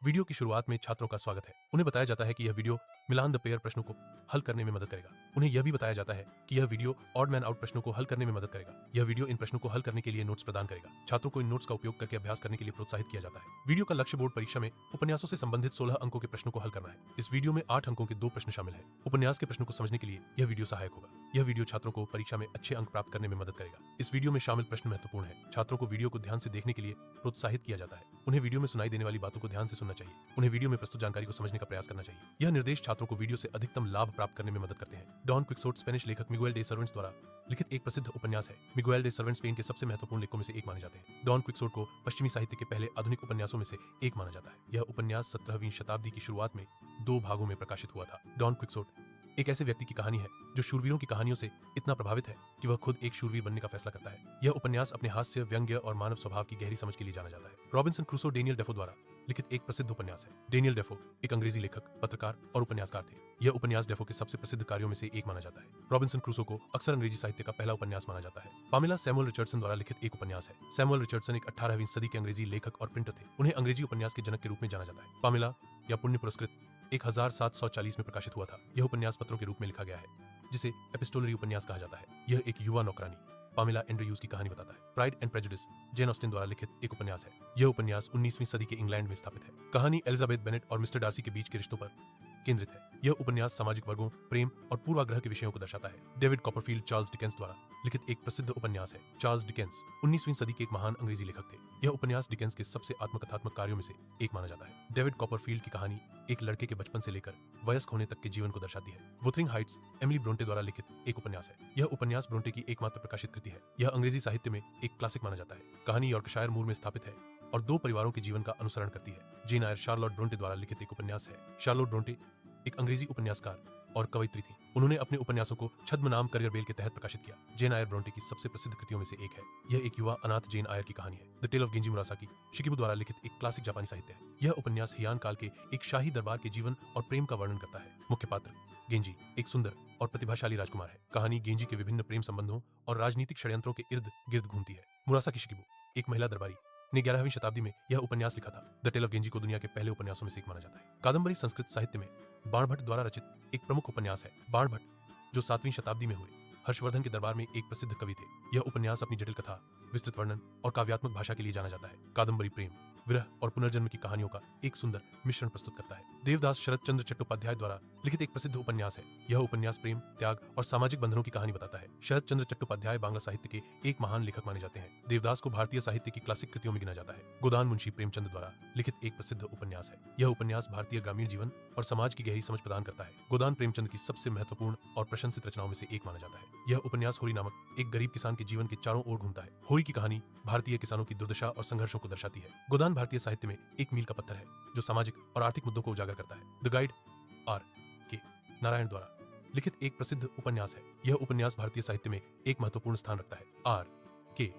Video की शुरुआत में छात्रों का स्वागत है। उन्हें बताया जाता है कि यह वीडियो मिलान द पेयर प्रश्नों को हल करने में मदद करेगा। उन्हें यह भी बताया जाता है कि यह वीडियो ऑड मैन आउट प्रश्नों को हल करने में मदद करेगा। यह वीडियो इन प्रश्नों को हल करने के लिए नोट्स प्रदान करेगा। छात्रों को इन नोट्स का उपयोग करके अभ्यास करने के लिए प्रोत्साहित किया जाता है। वीडियो का लक्ष्य बोर्ड परीक्षा में उपन्यासों से संबंधित 16 अंकों के प्रश्नों को हल करना है। इस वीडियो में 8 अंकों के 2 प्रश्न शामिल है। उपन्यास के प्रश्नों को समझने के लिए यह वीडियो सहायक होगा। यह वीडियो छात्रों को परीक्षा में अच्छे अंक प्राप्त करने में मदद करेगा। इस वीडियो में शामिल प्रश्न महत्वपूर्ण है। छात्रों को वीडियो को ध्यान से देखने के लिए प्रोत्साहित किया जाता है। उन्हें वीडियो में सुनाई देने वाली बातों को ध्यान से सुनना चाहिए। उन्हें वीडियो में प्रस्तुत जानकारी को समझने का प्रयास करना चाहिए। यह निर्देश छात्रों को वीडियो से अधिकतम लाभ प्राप्त करने में मदद करते हैं। डॉन क्विक्सोट स्पेनिश लेखक मिगुएल डे सर्वेंट्स द्वारा लिखित एक प्रसिद्ध उपन्यास है। मिगुएल डे सर्वेंट्स स्पेन के सबसे महत्वपूर्ण लेखकों में से एक माने जाते हैं। डॉन क्विक्सोट को पश्चिमी साहित्य के पहले आधुनिक उपन्यासों में से एक माना जाता है। यह उपन्यास 17वीं शताब्दी की शुरुआत में 2 भागों में प्रकाशित हुआ था। डॉन क्विक्सोट एक ऐसे व्यक्ति की कहानी है जो शूरवीरों की कहानियों से इतना प्रभावित है कि वह खुद एक शूरवीर बनने का फैसला करता है। यह उपन्यास अपने हास्य, व्यंग्य और मानव स्वभाव की गहरी समझ के लिए जाना जाता है। रॉबिन्सन क्रूसो डेनियल डेफो द्वारा लिखित एक प्रसिद्ध उपन्यास है। डेनियल डेफो एक अंग्रेजी लेखक, पत्रकार और उपन्यासकार थे। यह उपन्यास डेफो के सबसे प्रसिद्ध कार्यों में से एक माना जाता है। रॉबिन्सन क्रूसो को अक्सर अंग्रेजी साहित्य का पहला उपन्यास माना जाता है। पामेला सैमुअल रिचर्डसन द्वारा लिखित एक उपन्यास है। सैमुअल रिचर्डसन एक 18वीं सदी के अंग्रेजी लेखक और प्रिंटर थे। उन्हें अंग्रेजी उपन्यास के जनक के रूप में जाना जाता है। पामेला या पुण्य पुरस्कृत 1740 में प्रकाशित हुआ था। यह उपन्यास पत्रों के रूप में लिखा गया है, जिसे एपिस्टोलरी उपन्यास कहा जाता है। यह एक युवा नौकरानी पामेला एंड्रयूज की कहानी बताता है। Pride and prejudice Jane Austen द्वारा लिखित एक उपन्यास है। यह उपन्यास 19वीं सदी के इंग्लैंड में स्थापित है। कहानी एलिजाबेथ बेनेट और मिस्टर डार्सी के बीच के रिश्तों पर केंद्रित है। यह उपन्यास सामाजिक वर्गों, प्रेम और पूर्वाग्रह के विषयों को दर्शाता है। डेविड कॉपरफील्ड चार्ल्स डिकेंस द्वारा लिखित एक प्रसिद्ध उपन्यास है। चार्ल्स डिकेंस 19वीं सदी के एक महान अंग्रेजी लेखक थे। यह उपन्यास डिकेंस के सबसे आत्मकथात्मक कार्यों में से एक माना जाता है। डेविड कॉपरफील्ड की कहानी एक लड़के के बचपन से लेकर वयस्क होने तक के जीवन को दर्शाती है। वुथरिंग हाइट्स एमिली ब्रोंटे द्वारा लिखित एक उपन्यास है। यह उपन्यास ब्रोंटे की एकमात्र प्रकाशित कृति है। यह अंग्रेजी साहित्य में एक क्लासिक माना जाता है। कहानी यॉर्कशायर मूर में स्थापित है और 2 परिवारों के जीवन का अनुसरण करती है। जेन आयर शार्लोट ब्रोंटे द्वारा लिखित एक उपन्यास है। शार्लोट ब्रोंटे एक अंग्रेजी उपन्यासकार और कवयित्री थी। उन्होंने अपने उपन्यासों को छद्म नाम करियर बेल के तहत प्रकाशित किया। जेन आयर ब्रोंटे की सबसे प्रसिद्ध कृतियों में से एक है। यह एक युवा अनाथ जेन आयर की कहानी है। द टेल ऑफ गेंजी मुरासाकी शिकिबू द्वारा लिखित एक क्लासिक जापानी साहित्य है। यह उपन्यास हियान काल के एक शाही दरबार के जीवन और प्रेम का वर्णन करता है। मुख्य पात्र गेंजी एक सुंदर और प्रतिभाशाली राजकुमार है। कहानी गेंजी के विभिन्न प्रेम संबंधों और राजनीतिक षड्यंत्रों के इर्द गिर्द घूमती है। मुरासाकी शिकिबू एक महिला दरबारी ने 11वीं शताब्दी में यह उपन्यास लिखा था। द टेल ऑफ गेंजी को दुनिया के पहले उपन्यासों में से एक माना जाता है। कादम्बरी संस्कृत साहित्य में बाणभट्ट द्वारा रचित एक प्रमुख उपन्यास है। बाणभट्ट जो 7वीं शताब्दी में हुए हर्षवर्धन के दरबार में एक प्रसिद्ध कवि थे। यह उपन्यास अपनी जटिल कथा, विस्तृत वर्णन और काव्यात्मक भाषा के लिए जाना जाता है। कादम्बरी प्रेम, विरह और पुनर्जन्म की कहानियों का एक सुंदर मिश्रण प्रस्तुत करता है। देवदास शरद चंद्र चट्टोपाध्याय द्वारा लिखित एक प्रसिद्ध उपन्यास है। यह उपन्यास प्रेम, त्याग और सामाजिक बंधनों की कहानी बताता है। शरद चंद्र चट्टोपाध्याय बांग्ला साहित्य के एक महान लेखक माने जाते हैं। देवदास को भारतीय साहित्य की क्लासिक कृतियों में गिना जाता है। गोदान मुंशी प्रेमचंद द्वारा लिखित एक प्रसिद्ध उपन्यास है। यह उपन्यास भारतीय ग्रामीण जीवन और समाज की गहरी समझ प्रदान करता है। गोदान प्रेमचंद की सबसे महत्वपूर्ण और प्रशंसित रचनाओं में से एक माना जाता है। यह उपन्यास होरी नामक एक गरीब किसान के जीवन के चारों ओर घूमता है। होरी की कहानी भारतीय किसानों की दुर्दशा और संघर्षों को दर्शाती है। गोदान भारतीय साहित्य में एक मील का पत्थर है जो सामाजिक और आर्थिक मुद्दों को उजागर करता है। द गाइड आर के नारायण द्वारा लिखित एक प्रसिद्ध उपन्यास है। यह उपन्यास भारतीय साहित्य में एक महत्वपूर्ण स्थान रखता है। आर के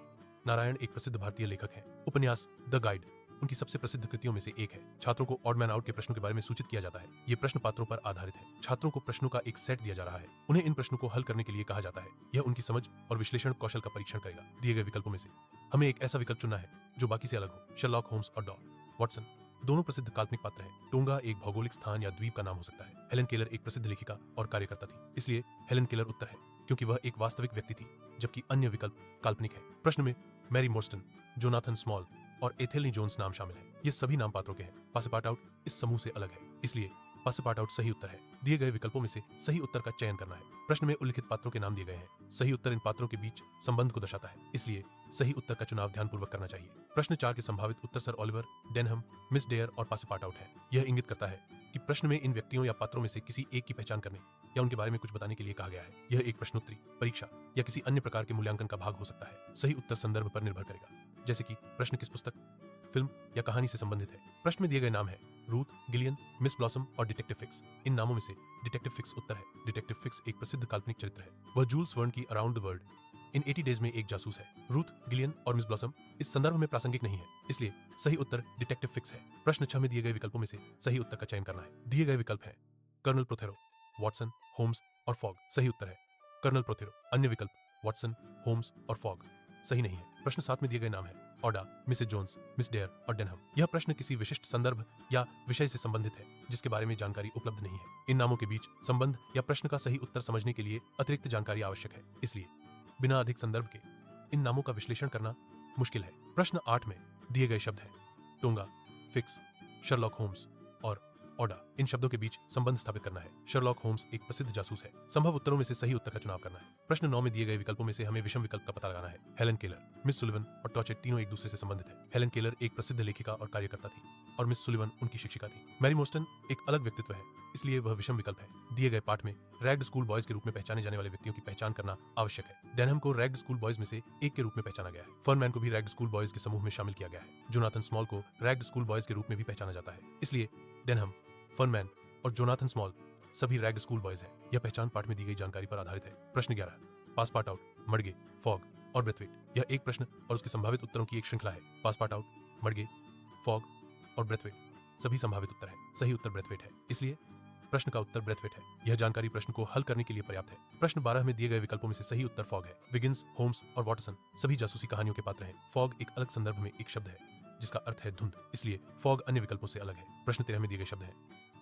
नारायण एक प्रसिद्ध भारतीय लेखक हैं। उपन्यास द गाइड उनकी सबसे प्रसिद्ध कृतियों में से एक है। छात्रों को ऑड मैन आउट के प्रश्नों के बारे में सूचित किया जाता है। ये प्रश्न पात्रों पर आधारित है। छात्रों को प्रश्नों का एक सेट दिया जा रहा है। उन्हें इन प्रश्नों को हल करने के लिए कहा जाता है। यह उनकी समझ और विश्लेषण कौशल का परीक्षण करेगा। दिए गए विकल्पों में से हमें एक ऐसा विकल्प चुनना है जो बाकी से अलग हो। शर्लॉक होम्स और वाटसन दोनों प्रसिद्ध काल्पनिक पात्र हैं। टोंगा एक भौगोलिक स्थान या द्वीप का नाम हो सकता है। हेलन केलर एक प्रसिद्ध लेखिका और कार्यकर्ता थी, इसलिए हेलन केलर उत्तर है क्योंकि वह एक वास्तविक व्यक्ति थी, जबकि अन्य विकल्प काल्पनिक है। प्रश्न में मैरी मोर्स्टन, जोनाथन स्मॉल और एथेली जोन्स नाम शामिल हैं। ये सभी नाम पात्रों के हैं। पासेपार्ट इस समूह से अलग है, इसलिए पासेपार्ट सही उत्तर है। दिए गए विकल्पों में से सही उत्तर का चयन करना है। प्रश्न में उल्लिखित पात्रों के नाम दिए गए हैं। सही उत्तर इन पात्रों के बीच संबंध को दर्शाता है, इसलिए सही उत्तर का चुनाव ध्यानपूर्वक करना चाहिए। प्रश्न 4 के संभावित उत्तर sir Oliver, Denham, miss Dare और पासेपार्ट है। यह इंगित करता है कि प्रश्न में इन व्यक्तियों या पात्रों में से किसी एक की पहचान करने या उनके बारे में कुछ बताने के लिए कहा गया है। यह एक प्रश्नोत्तरी, परीक्षा या किसी अन्य प्रकार के मूल्यांकन का भाग हो सकता है। सही उत्तर संदर्भ पर निर्भर करेगा, जैसे कि प्रश्न किस पुस्तक, फिल्म या कहानी से संबंधित है। प्रश्न में दिए गए नाम है रूथ, गिलियन, मिस ब्लॉसम और डिटेक्टिव फिक्स। इन नामों में से डिटेक्टिव फिक्स उत्तर है। डिटेक्टिव फिक्स एक प्रसिद्ध काल्पनिक चरित्र है। वह जूल्स वर्न की around the world in 80 days में एक जासूस है। रूथ, गिलियन और मिस ब्लॉसम इस संदर्भ में प्रासंगिक नहीं है, इसलिए सही उत्तर डिटेक्टिव फिक्स है। प्रश्न 6 में दिए गए विकल्पों में से सही उत्तर का चयन करना है। दिए गए विकल्प है कर्नल प्रोथेरो, वाटसन, होम्स और फॉग। सही उत्तर है कर्नल प्रोथेरो। अन्य विकल्प वाटसन, होम्स और फॉग सही नहीं है। प्रश्न 7 में दिए गए नाम है ऑडा, मिसेज जोन्स, मिस डेयर और डेनहम। यह प्रश्न किसी विशिष्ट संदर्भ या विषय से संबंधित है जिसके बारे में जानकारी उपलब्ध नहीं है। इन नामों के बीच संबंध या प्रश्न का सही उत्तर समझने के लिए अतिरिक्त जानकारी आवश्यक है, इसलिए बिना अधिक संदर्भ के इन नामों का विश्लेषण करना मुश्किल है। प्रश्न 8 में दिए गए शब्द हैं टोंगा, फिक्स, शर्लॉक होम्स और ऑडा। इन शब्दों के बीच संबंध स्थापित करना है। शर्लॉक होम्स एक प्रसिद्ध जासूस है। संभव उत्तरों में से सही उत्तर का चुनाव करना है। प्रश्न 9 में दिए गए विकल्पों में से हमें विषम विकल्प का पता लगाना है। हेलन केलर, मिस सुलिवन और टॉचेट तीनों एक दूसरे से संबंधित है। हेलन केलर एक प्रसिद्ध लेखिका और कार्यकर्ता थी और मिस सुलिवन उनकी शिक्षिका थी। मैरी मोस्टन एक अलग व्यक्तित्व है, इसलिए वह विषम विकल्प है। दिए गए पाठ में रैग्ड स्कूल बॉयज के रूप में पहचाने जाने वाले व्यक्तियों की पहचान करना आवश्यक है। डेनहम को रैग्ड स्कूल बॉयज में से एक के रूप में पहचाना गया है। फर्नमैन को भी रैग्ड स्कूल बॉयज के समूह में शामिल किया गया है। जोनाथन स्मॉल को रैग्ड स्कूल बॉयज के रूप में भी पहचाना जाता है, इसलिए डेनहम, फर्नमैन और जोनाथन स्मॉल सभी रैग्ड स्कूल बॉयज हैं। यह पहचान पाठ में दी गई जानकारी पर आधारित है। प्रश्न 11, पास पार्ट आउट, मडगे, फॉग और ब्रेथवेट। यह एक प्रश्न और उसके संभावित उत्तरों की एक श्रृंखला है। पास पार्ट आउट, मडगे, फॉग और ब्रेथवेट सभी संभावित उत्तर है। सही उत्तर ब्रेथवेट है, इसलिए प्रश्न का उत्तर ब्रेथवेट है। यह जानकारी प्रश्न को हल करने के लिए पर्याप्त है। प्रश्न 12 में दिए गए विकल्पों में से सही उत्तर फॉग है। विगिंस, होम्स और वॉटसन सभी जासूसी कहानियों के पात्र हैं। फॉग एक अलग संदर्भ में एक शब्द है जिसका अर्थ है धुंध, इसलिए फॉग अन्य विकल्पों से अलग है। प्रश्न 13 में दिए गए शब्द हैं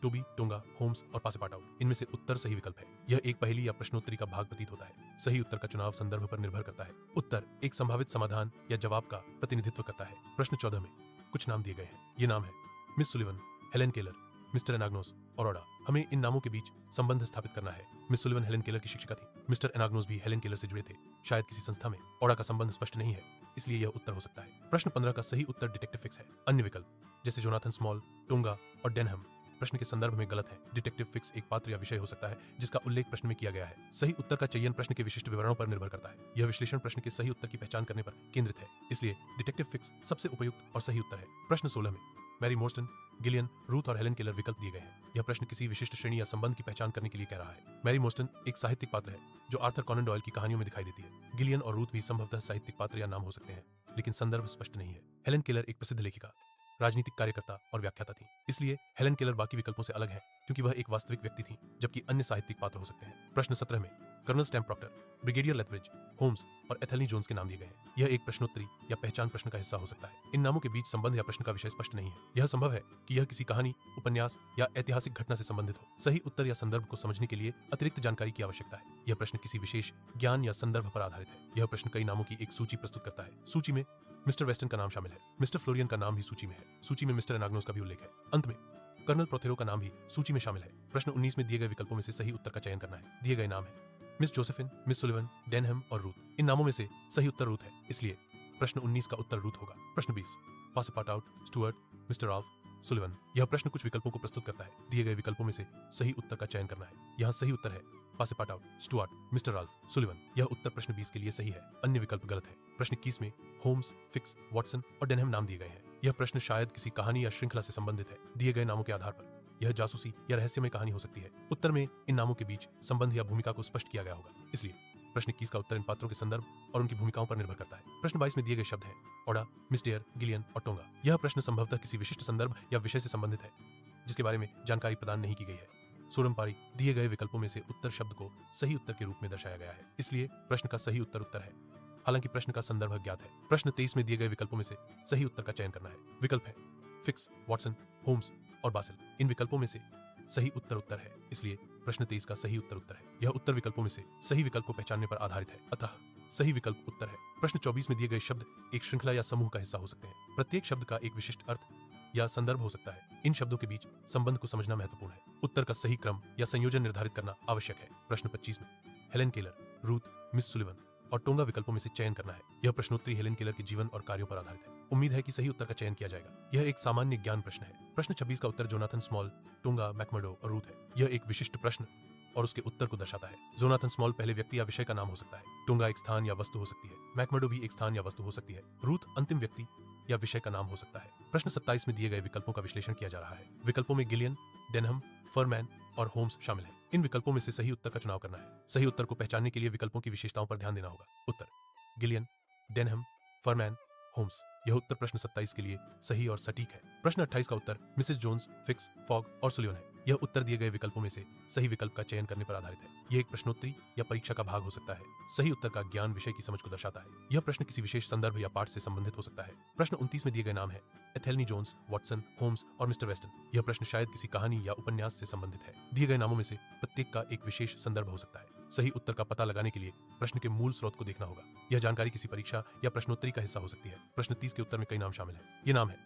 टोबी, टोंगा, होम्स और पासेपाटाउट। इनमें से उत्तर सही विकल्प है। यह एक पहेली या प्रश्नोत्तरी का भाग प्रतीत होता है। सही उत्तर का चुनाव संदर्भ पर निर्भर करता है। उत्तर एक संभावित समाधान या जवाब का प्रतिनिधित्व करता है। प्रश्न 14 में कुछ नाम दिए गए हैं। ये नाम है miss Sullivan, Helen Keller, mister Anagnos और ऑडा। हमें इन नामों के बीच संबंध स्थापित करना है। मिस सुलिवन हेलेन केलर की शिक्षिका थी। मिस्टर एनाग्नोस भी हेलेन केलर से जुड़े थे, शायद किसी संस्था में। ऑडा का संबंध स्पष्ट नहीं है, इसलिए यह उत्तर हो सकता है। प्रश्न 15 का सही उत्तर डिटेक्टिव फिक्स है। अन्य विकल्प जैसे जोनाथन स्मॉल, टोंगा और डेनहम प्रश्न के संदर्भ में गलत है। डिटेक्टिव फिक्स एक पात्र या विषय हो सकता है जिसका उल्लेख प्रश्न में किया गया है। सही उत्तर का चयन प्रश्न के विशिष्ट विवरणों पर निर्भर करता है। यह विश्लेषण प्रश्न के सही उत्तर की पहचान करने पर केंद्रित है, इसलिए डिटेक्टिव फिक्स सबसे उपयुक्त और सही उत्तर है। प्रश्न 16 में मैरी मोस्टन, गिलियन, रूथ और हेलेन केलर विकल्प दिए गए हैं। यह प्रश्न किसी विशिष्ट श्रेणी या संबंध की पहचान करने के लिए कह रहा है। मैरी मोस्टन एक साहित्यिक पात्र है जो आर्थर कॉनन डॉयल की कहानियों में दिखाई देती है। गिलियन और रूथ भी संभवतः साहित्यिक पात्र या नाम हो सकते हैं, लेकिन संदर्भ स्पष्ट नहीं है। हेलेन केलर एक प्रसिद्ध लेखिका, राजनीतिक कार्यकर्ता और व्याख्याता थी, इसलिए हेलेन केलर बाकी विकल्पों से अलग है क्योंकि वह एक वास्तविक व्यक्ति थी, जबकि अन्य साहित्यिक पात्र हो सकते हैं। प्रश्न 17 में Colonel Stamp Proctor, Brigadier Lethbridge, Holmes और एथेल्नी जोन्स के नाम दिए गए हैं। यह एक प्रश्नोत्तरी या पहचान प्रश्न का हिस्सा हो सकता है। इन नामों के बीच संबंध या प्रश्न का विषय स्पष्ट नहीं है। यह संभव है कि यह किसी कहानी, उपन्यास या ऐतिहासिक घटना से संबंधित हो। सही उत्तर या संदर्भ को समझने के लिए अतिरिक्त जानकारी की आवश्यकता है। यह प्रश्न किसी विशेष ज्ञान या संदर्भ पर आधारित है। यह प्रश्न कई नामों की एक सूची प्रस्तुत करता है। सूची में मिस्टर वेस्टन का नाम शामिल है। मिस्टर फ्लोरियन का नाम भी सूची में है। सूची में मिस्टर एनाग्नोस का भी उल्लेख है। अंत में कर्नल प्रोथेरो का नाम भी सूची में शामिल है। प्रश्न 19 में दिए गए विकल्पों में से सही उत्तर का चयन करना है। दिए गए नाम है miss Josephine, miss Sullivan, Denham और रूथ। इन नामों में से सही उत्तर रूथ है, इसलिए प्रश्न 19 का उत्तर रूथ होगा। प्रश्न 20 पासेपाटाउट, स्टुअर्ट, मिस्टर राल्फ, सुलिवन। यह प्रश्न कुछ विकल्पों को प्रस्तुत करता है। दिए गए विकल्पों में से सही उत्तर का चयन करना है। यहाँ सही उत्तर है पासेपाटाउट, स्टुअर्ट, मिस्टर राल्फ, सुलिवन। यह उत्तर प्रश्न 20 के लिए सही है। अन्य विकल्प गलत है। प्रश्न 21 में होम्स, फिक्स, वॉटसन और डेनहम नाम दिए गए हैं। यह प्रश्न शायद किसी कहानी या श्रृंखला से संबंधित है। दिए गए नामों के आधार पर यह जासूसी या रहस्यमय कहानी हो सकती है। उत्तर में इन नामों के बीच संबंध या भूमिका को स्पष्ट किया गया होगा, इसलिए प्रश्न 21 का उत्तर इन पात्रों के संदर्भ और उनकी भूमिकाओं पर निर्भर करता है। प्रश्न 22 में दिए गए शब्द हैं ऑडा, मिस डेयर, गिलियन और टोंगा। यह प्रश्न संभवतः किसी विशिष्ट संदर्भ या विषय से संबंधित है जिसके बारे में जानकारी प्रदान नहीं की गई है। सोरमपारी दिए गए विकल्पों में से उत्तर शब्द को सही उत्तर के रूप में दर्शाया गया है, इसलिए प्रश्न का सही उत्तर उत्तर है, हालांकि प्रश्न का संदर्भ अज्ञात है। प्रश्न 23 में दिए गए विकल्पों में से सही उत्तर का चयन करना है। विकल्प है फिक्स, वॉटसन, होम्स और बासिल। इन विकल्पों में से सही उत्तर उत्तर है, इसलिए प्रश्न 23 का सही उत्तर उत्तर है। यह उत्तर विकल्पों में से सही विकल्प को पहचानने पर आधारित है, अतः सही विकल्प उत्तर है। प्रश्न 24 में दिए गए शब्द एक श्रृंखला या समूह का हिस्सा हो सकते हैं। प्रत्येक शब्द का एक विशिष्ट अर्थ या संदर्भ हो सकता है। इन शब्दों के बीच संबंध को समझना महत्वपूर्ण है। उत्तर का सही क्रम या संयोजन निर्धारित करना आवश्यक है। प्रश्न 25 में Helen Keller, Ruth, miss Sullivan और टोंगा विकल्पों में से चयन करना है। यह प्रश्नोत्तरी हेलेन केलर के जीवन और कार्यों पर आधारित है। उम्मीद है कि सही उत्तर का चयन किया जाएगा। यह एक सामान्य ज्ञान प्रश्न है। प्रश्न 26 का उत्तर जोनाथन स्मॉल, टोंगा, मैकमर्डो और रूथ है। यह एक विशिष्ट प्रश्न और उसके उत्तर को दर्शाता है। जोनाथन स्मॉल पहले व्यक्ति या विषय का नाम हो सकता है। टोंगा एक स्थान या वस्तु हो सकती है। मैकमर्डो भी एक स्थान या वस्तु हो सकती है। रूथ अंतिम व्यक्ति या विषय का नाम हो सकता है। प्रश्न 27 में दिए गए विकल्पों का विश्लेषण किया जा रहा है। विकल्पों में गिलियन, डेनहम, फरमैन और होम्स शामिल हैं। इन विकल्पों में से सही उत्तर का चुनाव करना है। सही उत्तर को पहचानने के लिए विकल्पों की विशेषताओं पर ध्यान देना होगा। उत्तर गिलियन, डेनहम, फरमैन, होम्स। यह उत्तर प्रश्न 27 के लिए सही और सटीक है। प्रश्न 28 का उत्तर मिसेस जोन्स, फिक्स, फॉग और सुलिवन है। यह उत्तर दिए गए विकल्पों में से सही विकल्प का चयन करने पर आधारित है। यह एक प्रश्नोत्तरी या परीक्षा का भाग हो सकता है। सही उत्तर का ज्ञान विषय की समझ को दर्शाता है। यह प्रश्न किसी विशेष संदर्भ या पाठ से संबंधित हो सकता है। प्रश्न 29 में दिए गए नाम है एथेल्नी जोन्स, वॉटसन, होम्स और मिस्टर वेस्टन। यह प्रश्न शायद किसी कहानी या उपन्यास से संबंधित है। दिए गए नामों में से प्रत्येक का एक विशेष संदर्भ हो सकता है। सही उत्तर का पता लगाने के लिए प्रश्न के मूल स्रोत को देखना होगा। यह जानकारी किसी परीक्षा या प्रश्नोत्तरी का हिस्सा हो सकती है। प्रश्न 30 के उत्तर में कई नाम शामिल हैं। ये नाम है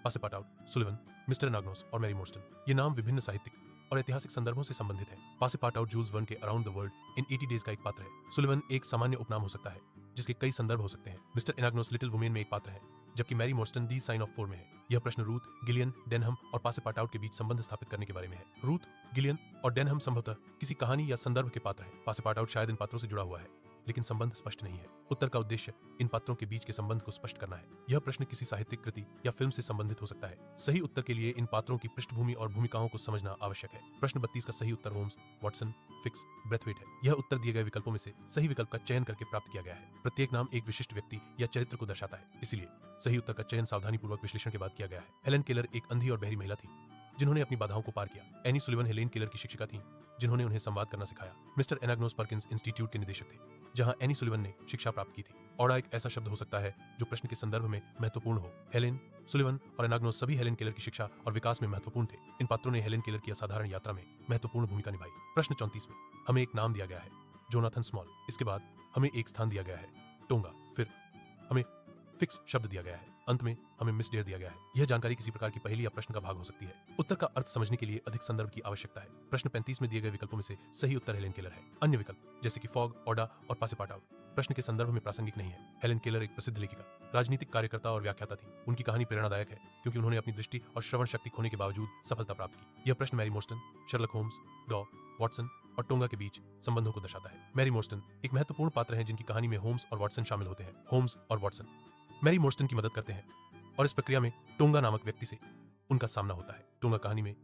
पासेपाटाउट, सुलिवन, मिस्टर एनाग्नोस और मैरी मोर्स्टन। ये नाम विभिन्न साहित्यिक और ऐतिहासिक संदर्भों से संबंधित है। पासेपाटाउट जूल्स वर्न के around the world in 80 days का एक पात्र है। सुलिवन एक सामान्य उपनाम हो सकता है जिसके कई संदर्भ हो सकते हैं। मिस्टर एनाग्नोस लिटिल वुमेन में एक पात्र है, जबकि Mary Morstan the sign of four में है। यह प्रश्न रूथ, गिलियन, डेनहम और पासेपाटाउट के बीच संबंध स्थापित करने के बारे में है। रूथ, गिलियन और डेनहम संभवतः किसी कहानी या संदर्भ के पात्र हैं। पासेपाटाउट शायद इन पात्रों से जुड़ा हुआ है, लेकिन संबंध स्पष्ट नहीं है। उत्तर का उद्देश्य इन पात्रों के बीच के संबंध को स्पष्ट करना है। यह प्रश्न किसी साहित्यिक कृति या फिल्म से संबंधित हो सकता है। सही उत्तर के लिए इन पात्रों की पृष्ठभूमि और भूमिकाओं को समझना आवश्यक है। प्रश्न 32 का सही उत्तर होम्स, वॉटसन, फिक्स, ब्रेथवेट है। यह उत्तर दिए गए विकल्पों में से सही विकल्प का चयन करके प्राप्त किया गया है। प्रत्येक नाम एक विशिष्ट व्यक्ति या चरित्र को दर्शाता है, इसलिए सही उत्तर का चयन सावधानीपूर्वक विश्लेषण के बाद किया गया है। हेलेन केलर एक अंधी और बहरी महिला थी जिन्होंने अपनी बाधाओं को पार किया। एनी सुलिवन हेलेन केलर की शिक्षिका थीं, जिन्होंने उन्हें संवाद करना सिखाया। मिस्टर एनाग्नोस पर्किंस इंस्टीट्यूट के निदेशक थे, जहां एनी सुलिवन ने शिक्षा प्राप्त की थी। ओडा एक ऐसा शब्द हो सकता है जो प्रश्न के संदर्भ में महत्वपूर्ण हो। हेलेन, सुलिवन और एनाग्नोस सभी हेलेन केलर की शिक्षा और विकास में महत्वपूर्ण थे। इन पात्रों ने हेलेन केलर की असाधारण यात्रा में महत्वपूर्ण भूमिका निभाई। प्रश्न 34 में हमें एक नाम दिया गया है, जोनाथन स्मॉल। इसके बाद हमें एक स्थान दिया गया है, टोंगा। फिर हमें फिक्स शब्द दिया गया है। अंत में हमें मिस डेयर दिया गया है। यह जानकारी किसी प्रकार की पहेली या प्रश्न का भाग हो सकती है। उत्तर का अर्थ समझने के लिए अधिक संदर्भ की आवश्यकता है। प्रश्न 35 में दिए गए विकल्पों में से सही उत्तर हेलेन केलर है। अन्य विकल्प जैसे कि फॉग, ओडा और पासेपाटाउट प्रश्न के संदर्भ में प्रासंगिक नहीं है। हेलेन केलर एक प्रसिद्ध लेखिका, राजनीतिक कार्यकर्ता और व्याख्याता थी। उनकी कहानी प्रेरणादायक है क्योंकि उन्होंने अपनी दृष्टि और श्रवण शक्ति खोने के बावजूद सफलता प्राप्त की। यह प्रश्न मैरी मोर्स्टन, शर्लक होम्स, डॉ, वॉटसन और टोंगा के बीच संबंधों को दर्शाता है। मैरी मोर्स्टन एक महत्वपूर्ण पात्र है जिनकी कहानी में होम्स और वॉटसन शामिल होते हैं। होम्स और वॉटसन मैरी मोर्स्टन की मदद करते हैं और इस प्रक्रिया में टोंगा नामक व्यक्ति से उनका सामना होता है। टोंगा कहानी में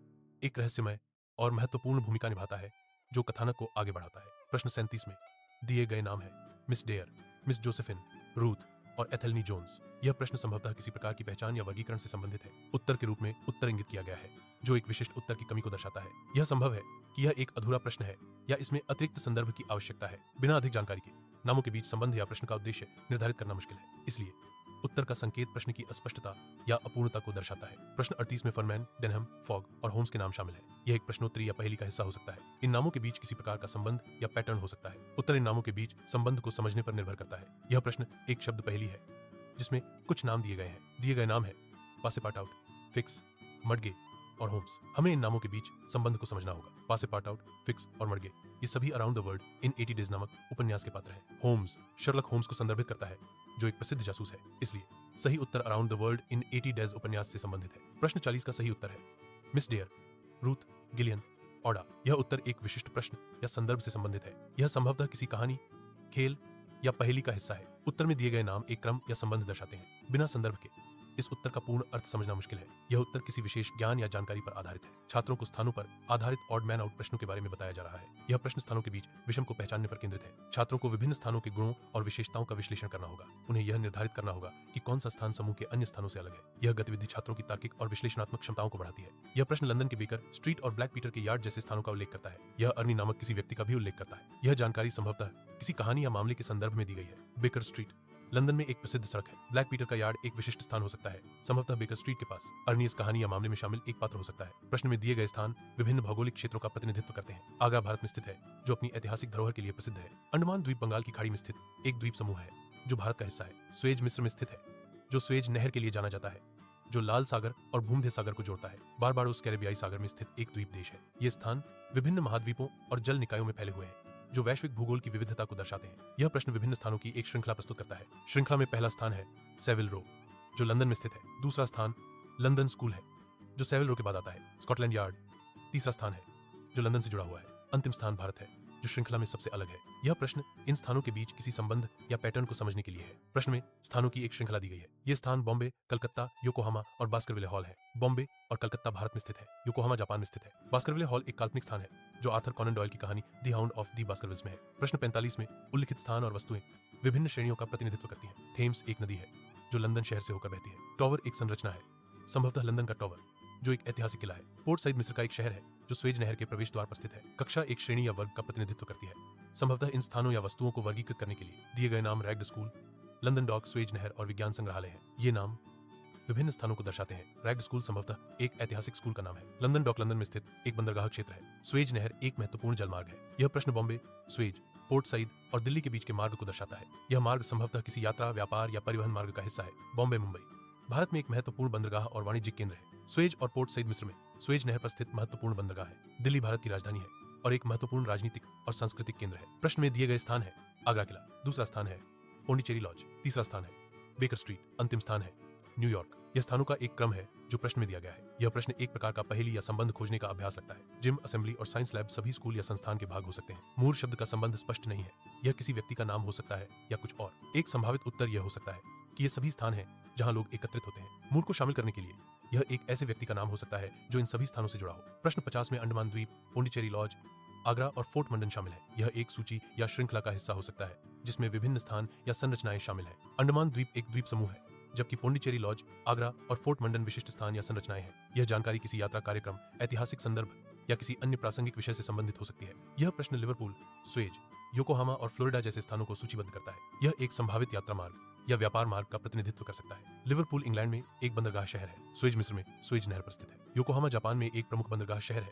एक रहस्यमय और महत्वपूर्ण भूमिका निभाता है जो कथानक को आगे बढ़ाता है। प्रश्न 37 में दिए गए नाम है Miss Dare, Miss Josephine, Ruth और एथेल्नी जोन्स। यह प्रश्न संभवतः किसी प्रकार की पहचान या वर्गीकरण से संबंधित है। उत्तर के रूप में उत्तर इंगित किया गया है, जो एक विशिष्ट उत्तर की कमी को दर्शाता है। यह संभव है कि यह एक अधूरा प्रश्न है या इसमें अतिरिक्त संदर्भ की आवश्यकता है। बिना अधिक जानकारी के नामों के बीच संबंध या प्रश्न का उद्देश्य निर्धारित करना मुश्किल है, इसलिए उत्तर का संकेत प्रश्न की अस्पष्टता या अपूर्णता को दर्शाता है। प्रश्न 38 में फरमैन, डेनहम, फॉग और होम्स के नाम शामिल है। यह एक प्रश्नोत्तरी या पहेली का हिस्सा हो सकता है। इन नामों के बीच किसी प्रकार का संबंध या पैटर्न हो सकता है। उत्तर इन नामों के बीच संबंध को समझने पर निर्भर करता है। यह प्रश्न एक शब्द पहेली है जिसमें कुछ नाम दिए गए हैं। दिए गए नाम है पासेपाटाउट, फिक्स, मडगे और होम्स। हमें इन नामों के बीच संबंध को समझना होगा। पासेपाटाउट, फिक्स और मडगे ये सभी around the world in 80 days नामक उपन्यास के पात्र हैं। होम्स शर्लक होम्स को संदर्भित करता है, जो एक प्रसिद्ध जासूस है, इसलिए सही उत्तर around the world in 80 days उपन्यास से संबंधित है। प्रश्न 40 का सही उत्तर है Miss Dare, Ruth, Gillian, Oda. यह उत्तर एक विशिष्ट प्रश्न या संदर्भ से संबंधित है। यह संभवतः किसी कहानी, खेल या पहेली का हिस्सा है। उत्तर में दिए गए नाम एक क्रम या संबंध दर्शाते हैं। बिना संदर्भ के इस उत्तर का पूर्ण अर्थ समझना मुश्किल है। यह उत्तर किसी विशेष ज्ञान या जानकारी पर आधारित है। छात्रों को स्थानों पर आधारित ऑड मैन आउट प्रश्नों के बारे में बताया जा रहा है। यह प्रश्न स्थानों के बीच विषम को पहचानने पर केंद्रित है। छात्रों को विभिन्न स्थानों के गुणों और विशेषताओं का विश्लेषण करना होगा। उन्हें यह निर्धारित करना होगा कि कौन सा स्थान समूह के अन्य स्थानों से अलग है। यह गतिविधि छात्रों की तार्किक और विश्लेषणात्मक क्षमताओं को बढ़ाती है। यह प्रश्न लंदन के बेकर स्ट्रीट और ब्लैक पीटर के यार्ड जैसे स्थानों का उल्लेख करता है। यह अर्नी नामक किसी व्यक्ति का भी उल्लेख करता है। यह जानकारी संभवतः किसी कहानी या मामले के संदर्भ में दी गई है। बेकर स्ट्रीट लंदन में एक प्रसिद्ध सड़क है। ब्लैक पीटर का यार्ड एक विशिष्ट स्थान हो सकता है, संभवतः बेकर स्ट्रीट के पास। अर्नी इस कहानी या मामले में शामिल एक पात्र हो सकता है। प्रश्न में दिए गए स्थान विभिन्न भौगोलिक क्षेत्रों का प्रतिनिधित्व करते हैं। आगरा भारत में स्थित है, जो अपनी ऐतिहासिक धरोहर के लिए प्रसिद्ध है। अंडमान द्वीप बंगाल की खाड़ी में स्थित एक द्वीप समूह है जो भारत का हिस्सा है। स्वेज मिस्र में स्थित है, जो स्वेज नहर के लिए जाना जाता है, जो लाल सागर और भूमध्य सागर को जोड़ता है। बारबाडोस कैरेबियाई सागर में स्थित एक द्वीप देश है। ये स्थान विभिन्न महाद्वीपों और जल निकायों में फैले हुए हैं, जो वैश्विक भूगोल की विविधता को दर्शाते हैं। यह प्रश्न विभिन्न स्थानों की एक श्रृंखला प्रस्तुत करता है। श्रृंखला में पहला स्थान है सेविल रो, जो लंदन में स्थित है। दूसरा स्थान लंदन स्कूल है, जो सेविल रो के बाद आता है। स्कॉटलैंड यार्ड तीसरा स्थान है, जो लंदन से जुड़ा हुआ है। अंतिम स्थान भारत है, जो श्रृंखला में सबसे अलग है। यह प्रश्न इन स्थानों के बीच किसी संबंध या पैटर्न को समझने के लिए है। प्रश्न में स्थानों की एक श्रृंखला दी गई है। ये स्थान बॉम्बे, कलकत्ता, योकोहामा और बास्करविले हॉल है। बॉम्बे और कलकत्ता भारत में स्थित है। योकोहामा जापान में स्थित है। बास्करविले हॉल एक काल्पनिक स्थान है जो आर्थर कॉनन डॉयल की कहानी द हाउंड ऑफ द बास्करविल्स में है। प्रश्न 45 में उल्लिखित स्थान और वस्तुएं विभिन्न श्रेणियों का प्रतिनिधित्व करती हैं। थेम्स एक नदी है जो लंदन शहर से होकर बहती है। टॉवर एक संरचना है, संभवतः लंदन का टॉवर, जो एक ऐतिहासिक किला है। पोर्ट सईद मिस्र का एक शहर है जो स्वेज नहर के प्रवेश द्वार पर स्थित है। कक्षा एक श्रेणी या वर्ग का प्रतिनिधित्व करती है। संभवतः इन स्थानों या वस्तुओं को वर्गीकृत करने के लिए दिए गए नाम ragged school, London dock, Suez नहर और विज्ञान संग्रहालय है। ये नाम विभिन्न स्थानों को दर्शाते हैं। रैग्ड स्कूल संभवतः एक ऐतिहासिक स्कूल का नाम है। लंदन डॉक लंदन में स्थित एक बंदरगाह क्षेत्र है। स्वेज नहर एक महत्वपूर्ण जलमार्ग है। यह प्रश्न बॉम्बे, स्वेज, पोर्ट सईद और दिल्ली के बीच के मार्ग को दर्शाता है। यह मार्ग संभवतः किसी यात्रा, व्यापार या परिवहन मार्ग का हिस्सा है। बॉम्बे, मुंबई भारत में एक महत्वपूर्ण बंदरगाह और वाणिज्यिक केंद्र है। स्वेज और पोर्ट सईद मिस्र में स्वेज नहर पर स्थित महत्वपूर्ण बंदरगाह है। दिल्ली भारत की राजधानी है और एक महत्वपूर्ण राजनीतिक और सांस्कृतिक केंद्र है। प्रश्न में दिए गए स्थान है आगरा किला, दूसरा स्थान है पोंडिचेरी लॉज, तीसरा स्थान है बेकर स्ट्रीट, अंतिम स्थान है न्यूयॉर्क। यह स्थानों का एक क्रम है जो प्रश्न में दिया गया है। यह प्रश्न एक प्रकार का पहेली या संबंध खोजने का अभ्यास लगता है। जिम, असेंबली और साइंस लैब सभी स्कूल या संस्थान के भाग हो सकते हैं। मूर शब्द का संबंध स्पष्ट नहीं है। यह किसी व्यक्ति का नाम हो सकता है या कुछ और। एक संभावित उत्तर यह हो सकता है कि ये सभी स्थान हैं जहां लोग एकत्रित होते हैं। मूर को शामिल करने के लिए यह एक ऐसे व्यक्ति का नाम हो सकता है जो इन सभी स्थानों से जुड़ा हो। प्रश्न 50 में अंडमान द्वीप, पोंडिचेरी लॉज, आगरा और फोर्ट मंडन शामिल है। यह एक सूची या श्रृंखला का हिस्सा हो सकता है जिसमें विभिन्न स्थान या संरचनाएं शामिल हैं। अंडमान द्वीप एक द्वीप समूह है, जबकि पोंडिचेरी लॉज, आगरा और फोर्ट मंडन विशिष्ट स्थान या संरचनाएं हैं। यह जानकारी किसी यात्रा कार्यक्रम, ऐतिहासिक संदर्भ या किसी अन्य प्रासंगिक विषय से संबंधित हो सकती है। यह प्रश्न लिवरपूल, स्वेज, योकोहामा और फ्लोरिडा जैसे स्थानों को सूचीबद्ध करता है। यह एक संभावित यात्रा मार्ग या व्यापार मार्ग का प्रतिनिधित्व कर सकता है। लिवरपूल इंग्लैंड में एक बंदरगाह शहर है। स्वेज मिस्र में स्वेज नहर पर स्थित है। योकोहामा जापान में एक प्रमुख बंदरगाह शहर है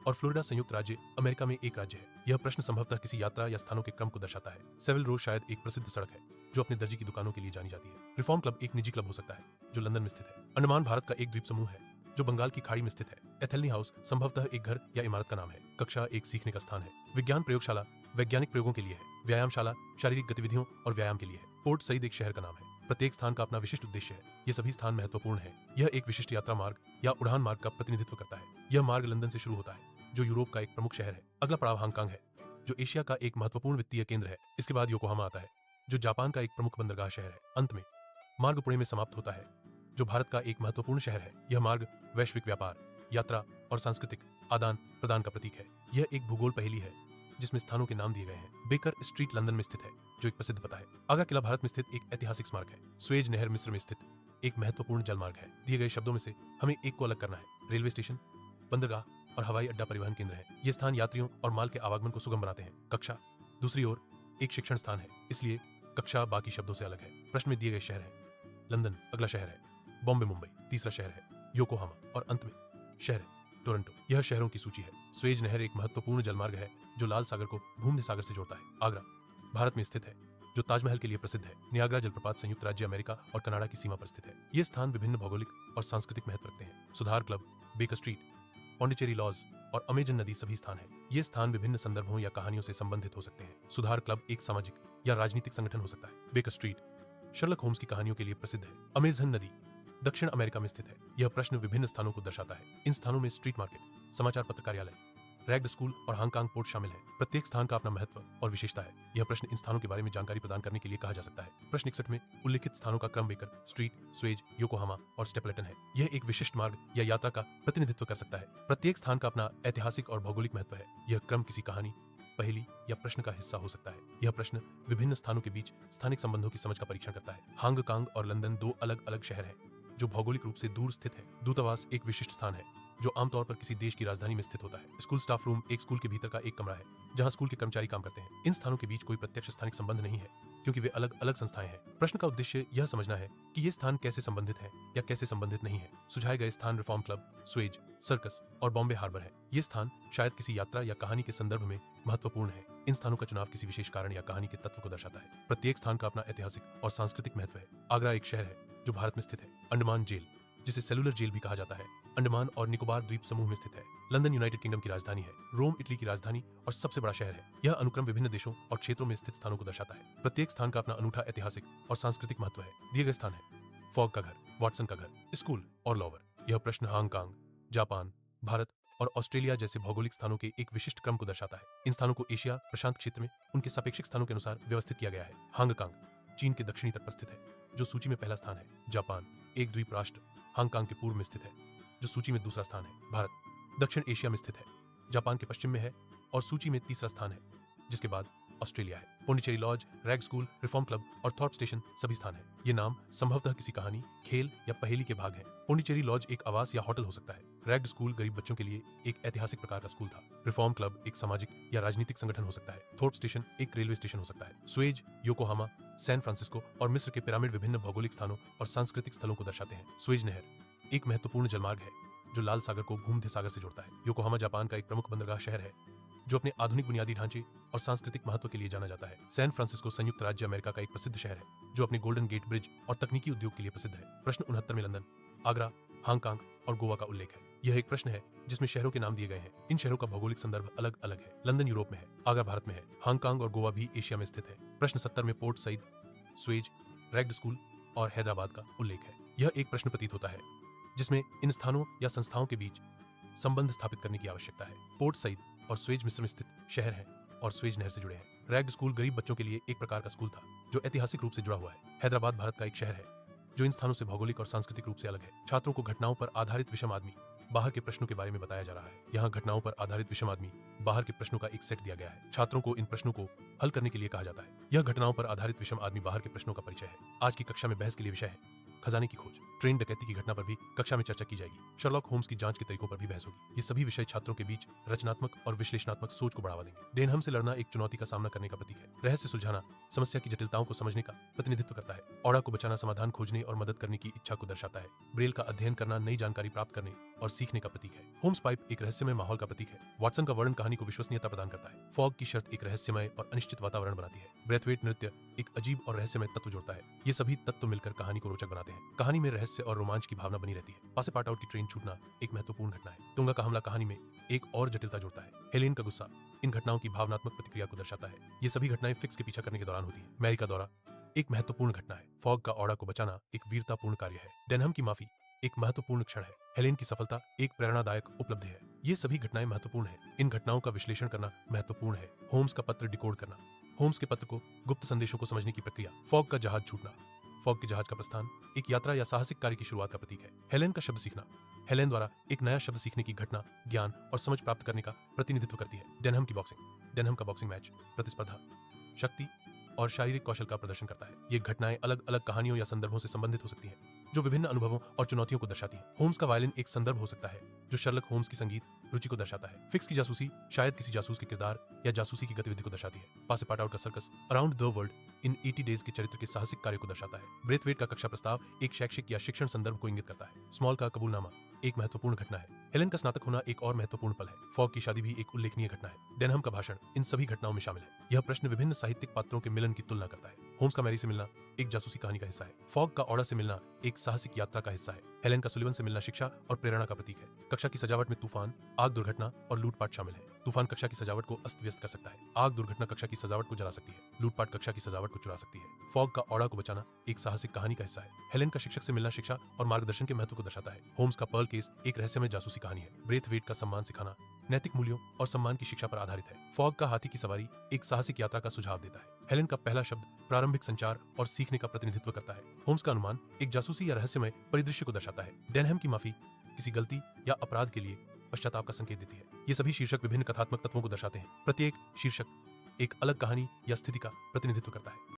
और फ्लोरिडा संयुक्त राज्य अमेरिका में एक राज्य है। यह प्रश्न संभवतः किसी यात्रा या स्थानों के क्रम को दर्शाता है। सेविल रोड शायद एक प्रसिद्ध सड़क है जो अपने दर्जी की दुकानों के लिए जानी जाती है। रिफॉर्म क्लब एक निजी क्लब हो सकता है जो लंदन में स्थित है। अंडमान भारत का एक द्वीप समूह है जो बंगाल की खाड़ी में स्थित है। एथेल्नी हाउस संभवतः एक घर या इमारत का नाम है। कक्षा एक सीखने का स्थान है। विज्ञान प्रयोगशाला वैज्ञानिक प्रयोगों के लिए है। व्यायामशाला शारीरिक गतिविधियों और व्यायाम के लिए है। पोर्ट सईद एक शहर का नाम है। प्रत्येक स्थान का अपना विशिष्ट उद्देश्य है। ये सभी स्थान महत्वपूर्ण हैं। यह एक विशिष्ट यात्रा मार्ग या उड़ान मार्ग का प्रतिनिधित्व करता है। यह मार्ग लंदन से शुरू होता है जो यूरोप का एक प्रमुख शहर है। अगला पड़ाव हांगकांग है जो एशिया का एक महत्वपूर्ण वित्तीय केंद्र है। इसके बाद योकोहामा आता है जो जापान का एक प्रमुख बंदरगाह शहर है। अंत में मार्ग पुणे में समाप्त होता है जो भारत का एक महत्वपूर्ण शहर है। यह मार्ग वैश्विक व्यापार, यात्रा और सांस्कृतिक आदान प्रदान का प्रतीक है। यह एक भूगोल पहेली है जिसमें स्थानों के नाम दिए गए हैं। बेकर स्ट्रीट लंदन में स्थित है जो एक प्रसिद्ध पता है। आगरा किला भारत में स्थित एक ऐतिहासिक स्मारक है। स्वेज नहर मिस्र में स्थित एक महत्वपूर्ण जलमार्ग है। दिए गए शब्दों में से हमें एक को अलग करना है। रेलवे स्टेशन, बंदरगाह और हवाई अड्डा परिवहन केंद्र है। ये स्थान यात्रियों और माल के आवागमन को सुगम बनाते हैं। कक्षा दूसरी ओर एक शिक्षण स्थान है, इसलिए कक्षा बाकी शब्दों से अलग है। प्रश्न में दिए गए शहर है। लंदन अगला शहर है। बॉम्बे मुंबई तीसरा शहर है। योकोहामा और अंत में शहर है टोरंटो। यह शहरों की सूची है। स्वेज नहर एक महत्वपूर्ण जलमार्ग है जो लाल सागर को भूमध्य सागर से जोड़ता है। आगरा भारत में स्थित है जो ताजमहल के लिए प्रसिद्ध है। नियाग्रा जलप्रपात संयुक्त राज्य अमेरिका और कनाडा की सीमा पर स्थित है। ये स्थान विभिन्न भौगोलिक और सांस्कृतिक महत्व रखते हैं। सुधार club, Baker Street, Pondicherry lodge और अमेजन नदी सभी स्थान हैं। ये स्थान विभिन्न संदर्भों या कहानियों से संबंधित हो सकते हैं। सुधार क्लब एक सामाजिक या राजनीतिक संगठन हो सकता है। बेकर स्ट्रीट शर्लक होम्स की कहानियों के लिए प्रसिद्ध है। अमेजन नदी दक्षिण अमेरिका में स्थित है। यह प्रश्न विभिन्न स्थानों को दर्शाता है। इन स्थानों में स्ट्रीट मार्केट, समाचार पत्र कार्यालय, रैग्ड स्कूल और हांगकांग पोर्ट शामिल है। प्रत्येक स्थान का अपना महत्व और विशेषता है। यह प्रश्न इन स्थानों के बारे में जानकारी प्रदान करने के लिए कहा जा सकता है। प्रश्न 61 में उल्लिखित स्थानों का क्रम बेकर स्ट्रीट, स्वेज, योकोहामा और स्टेपलेटन है। यह एक विशिष्ट मार्ग या यात्रा का प्रतिनिधित्व कर सकता है। प्रत्येक स्थान का अपना ऐतिहासिक और भौगोलिक महत्व है। यह क्रम किसी कहानी, पहेली या प्रश्न का हिस्सा हो सकता है। यह प्रश्न विभिन्न स्थानों के बीच स्थानिक संबंधों की समझ का परीक्षण करता है। हांगकांग और लंदन दो अलग अलग शहर हैं जो भौगोलिक रूप से दूर स्थित है। दूतावास एक विशिष्ट स्थान है जो आमतौर पर किसी देश की राजधानी में स्थित होता है। स्कूल स्टाफ रूम एक स्कूल के भीतर का एक कमरा है जहां स्कूल के कर्मचारी काम करते हैं। इन स्थानों के बीच कोई प्रत्यक्ष स्थानिक संबंध नहीं है क्योंकि वे अलग अलग संस्थाएं हैं। प्रश्न का उद्देश्य यह समझना है कि ये स्थान कैसे संबंधित हैं या कैसे संबंधित नहीं है। सुझाए गए स्थान रिफॉर्म क्लब, स्वेज, सर्कस और बॉम्बे हार्बर है। ये स्थान शायद किसी यात्रा या कहानी के संदर्भ में महत्वपूर्ण है। इन स्थानों का चुनाव किसी विशेष कारण या कहानी के तत्व को दर्शाता है। प्रत्येक स्थान का अपना ऐतिहासिक और सांस्कृतिक महत्व है। आगरा एक शहर है जो भारत में स्थित है। अंडमान जेल, जिसे सेलुलर जेल भी कहा जाता है, अंडमान और निकोबार द्वीप समूह में स्थित है। लंदन यूनाइटेड किंगडम की राजधानी है। रोम इटली की राजधानी और सबसे बड़ा शहर है। यह अनुक्रम विभिन्न देशों और क्षेत्रों में स्थित स्थानों को दर्शाता है। प्रत्येक स्थान का अपना अनूठा ऐतिहासिक और सांस्कृतिक महत्व है। दिए गए स्थान है फॉग का घर, वाटसन का घर, स्कूल और लॉवर। यह प्रश्न हांगकांग, जापान, भारत और ऑस्ट्रेलिया जैसे भौगोलिक स्थानों के एक विशिष्ट क्रम को दर्शाता है। इन स्थानों को एशिया प्रशांत क्षेत्र में उनके सापेक्षिक स्थानों के अनुसार व्यवस्थित किया गया है। हांगकांग चीन के दक्षिणी तट पर स्थित है जो सूची में पहला स्थान है। जापान एक द्वीप राष्ट्र हांगकांग के पूर्व में स्थित है जो सूची में दूसरा स्थान है। भारत दक्षिण एशिया में स्थित है, जापान के पश्चिम में है और सूची में तीसरा स्थान है, जिसके बाद ऑस्ट्रेलिया है। Pondicherry lodge, rag school, reform club और थॉर्प स्टेशन सभी स्थान है। ये नाम संभवतः किसी कहानी, खेल या पहेली के भाग हैं। पोंडिचेरी लॉज एक आवास या होटल हो सकता है रैग्ड स्कूल गरीब बच्चों के लिए एक ऐतिहासिक प्रकार का स्कूल था। रिफॉर्म क्लब एक सामाजिक या राजनीतिक संगठन हो सकता है। थोर्प स्टेशन एक रेलवे स्टेशन हो सकता है। सुएज, योकोहामा, सैन फ्रांसिस्को और मिस्र के पिरामिड विभिन्न भौगोलिक स्थानों और सांस्कृतिक स्थलों को दर्शाते हैं। सुएज नहर एक महत्वपूर्ण जलमार्ग है जो लाल सागर को भूमध्य सागर से जोड़ता है। योकोहामा जापान का एक प्रमुख बंदरगाह शहर है जो अपने आधुनिक बुनियादी ढांचे और सांस्कृतिक महत्व के लिए जाना जाता है। सैन फ्रांसिस्को संयुक्त राज्य अमेरिका का एक प्रसिद्ध शहर है जो अपने गोल्डन गेट ब्रिज और तकनीकी उद्योग के लिए प्रसिद्ध है। प्रश्न 69 में लंदन, आगरा, हांगकांग और गोवा का उल्लेख है। यह एक प्रश्न है जिसमें शहरों के नाम दिए गए हैं। इन शहरों का भौगोलिक संदर्भ अलग अलग है। लंदन यूरोप में है, आगरा भारत में है, हांगकांग और गोवा भी एशिया में स्थित है। प्रश्न 70 में Port Said, Suez, ragged school और हैदराबाद का उल्लेख है। यह एक प्रश्न प्रतीत होता है जिसमें इन स्थानों या संस्थाओं के बीच संबंध स्थापित करने की आवश्यकता है। पोर्ट सईद और सुएज मिस्र में स्थित शहर है और सुएज नहर से जुड़े हैं। रैग्ड स्कूल गरीब बच्चों के लिए एक प्रकार का स्कूल था जो ऐतिहासिक रूप से जुड़ा हुआ है। हैदराबाद भारत का एक शहर है जो इन स्थानों से भौगोलिक और सांस्कृतिक रूप से अलग है। छात्रों को घटनाओं पर आधारित विषम आदमी बाहर के प्रश्नों के बारे में बताया जा रहा है। यहाँ घटनाओं पर आधारित विषम आदमी बाहर के प्रश्नों का एक सेट दिया गया है। छात्रों को इन प्रश्नों को हल करने के लिए कहा जाता है। यह घटनाओं पर आधारित विषम आदमी बाहर के प्रश्नों का परिचय है। आज की कक्षा में बहस के लिए विषय है खजाने की खोज। ट्रेन डकैती की घटना पर भी कक्षा में चर्चा की जाएगी। शर्लॉक होम्स की जांच के तरीकों पर भी बहस होगी। ये सभी विषय छात्रों के बीच रचनात्मक और विश्लेषणात्मक सोच को बढ़ावा देंगे। डेनहम से लड़ना एक चुनौती का सामना करने का प्रतीक है। रहस्य सुलझाना समस्या की जटिलताओं को समझने का प्रतिनिधित्व करता है। औड़ा को बचाना समाधान खोजने और मदद करने की इच्छा को दर्शाता है। ब्रेल का अध्ययन करना नई जानकारी प्राप्त करने और सीखने का प्रतीक है। होम्स पाइप एक रहस्यमय माहौल का प्रतीक है। वाटसन का वर्णन कहानी को विश्वसनीयता प्रदान करता है। फॉग की शर्त एक रहस्यमय और अनिश्चित वातावरण बनाती है। ब्रेथवेट नृत्य एक अजीब और रहस्यमय तत्व जोड़ता है। ये सभी तत्व मिलकर कहानी को रोचक बनाते हैं। कहानी में रहस्य और रोमांच की भावना बनी रहती है। पासे पार्ट आउट की ट्रेन छूटना एक महत्वपूर्ण घटना है। टोंगा का हमला कहानी में एक और जटिलता जोड़ता है। हेलेन का गुस्सा इन घटनाओं की भावनात्मक प्रतिक्रिया को दर्शाता है। ये सभी घटनाएं फिक्स के पीछा करने के दौरान होती है। मैरी का दौरा एक महत्वपूर्ण घटना है। फॉग का औड़ा को बचाना एक वीरतापूर्ण कार्य है। डेनहम की माफी एक महत्वपूर्ण क्षण है। हेलेन की सफलता एक प्रेरणादायक उपलब्धि है। ये सभी घटनाएं महत्वपूर्ण हैं। इन घटनाओं का विश्लेषण करना महत्वपूर्ण है। होम्स का पत्र डिकोड करना, होम्स के पत्र को गुप्त संदेशों को समझने की प्रक्रिया। फॉग का जहाज छूटना, फॉग के जहाज का प्रस्थान एक यात्रा या साहसिक कार्य की शुरुआत का प्रतीक है। हेलेन का शब्द सीखना, हेलेन द्वारा एक नया शब्द सीखने की घटना ज्ञान और समझ प्राप्त करने का प्रतिनिधित्व करती है। डेनहम की बॉक्सिंग, डेनहम का बॉक्सिंग मैच प्रतिस्पर्धा, शक्ति और शारीरिक कौशल का प्रदर्शन करता है। ये घटनाएं अलग अलग कहानियों या संदर्भों से संबंधित हो सकती हैं जो विभिन्न अनुभवों और चुनौतियों को दर्शाती है। होम्स का वायलिन एक संदर्भ हो सकता है जो शर्लक होम्स की संगीत रुचि को दर्शाता है। फिक्स की जासूसी शायद किसी जासूस के किरदार या जासूसी की गतिविधि को दर्शाती है। पासे पार्ट आउट का circus around the world in 80 days के चरित्र के साहसिक कार्य को दर्शाता है। ब्रेथवेट का कक्षा प्रस्ताव एक शैक्षिक या शिक्षण संदर्भ को इंगित करता है। स्मॉल का कबूलनामा एक महत्वपूर्ण घटना है। हेलेन का स्नातक होना एक और महत्वपूर्ण पल है। फॉग की शादी भी एक उल्लेखनीय घटना है। डेनहम का भाषण इन सभी घटनाओं में शामिल है। यह प्रश्न विभिन्न साहित्यिक पात्रों के मिलन की तुलना करता है। होम्स का मैरी से मिलना एक जासूसी कहानी का हिस्सा है। फॉग का औड़ा से मिलना एक साहसिक यात्रा का हिस्सा है। हेलेन का सुलिवन से मिलना शिक्षा और प्रेरणा का प्रतीक है। कक्षा की सजावट में तूफान, आग दुर्घटना और लूटपाट शामिल है। तूफान कक्षा की सजावट को अस्त व्यस्त कर सकता है। आग दुर्घटना कक्षा की सजावट को जला सकती है। लूटपाट कक्षा की सजावट को चुरा सकती है। फॉग का औड़ा को बचाना एक साहसिक कहानी का हिस्सा है। हेलेन का शिक्षक से मिलना शिक्षा और मार्गदर्शन के महत्व को दर्शाता है। होम्स का पर्ल केस एक रहस्यमय जासूसी कहानी है। ब्रेथवेट का सम्मान सिखाना नैतिक मूल्यों और सम्मान की शिक्षा पर आधारित है। फॉग का हाथी की सवारी एक साहसिक यात्रा का सुझाव देता है। हेलेन का पहला शब्द प्रारंभिक संचार और सीखने का प्रतिनिधित्व करता है। होम्स का अनुमान एक जासूसी या रहस्यमय परिदृश्य को दर्शाता है। डेनहम की माफी किसी गलती या अपराध के लिए पश्चाताप का संकेत देती है। ये सभी शीर्षक विभिन्न कथात्मक तत्वों को दर्शाते हैं। प्रत्येक शीर्षक एक अलग कहानी या स्थिति का प्रतिनिधित्व करता है।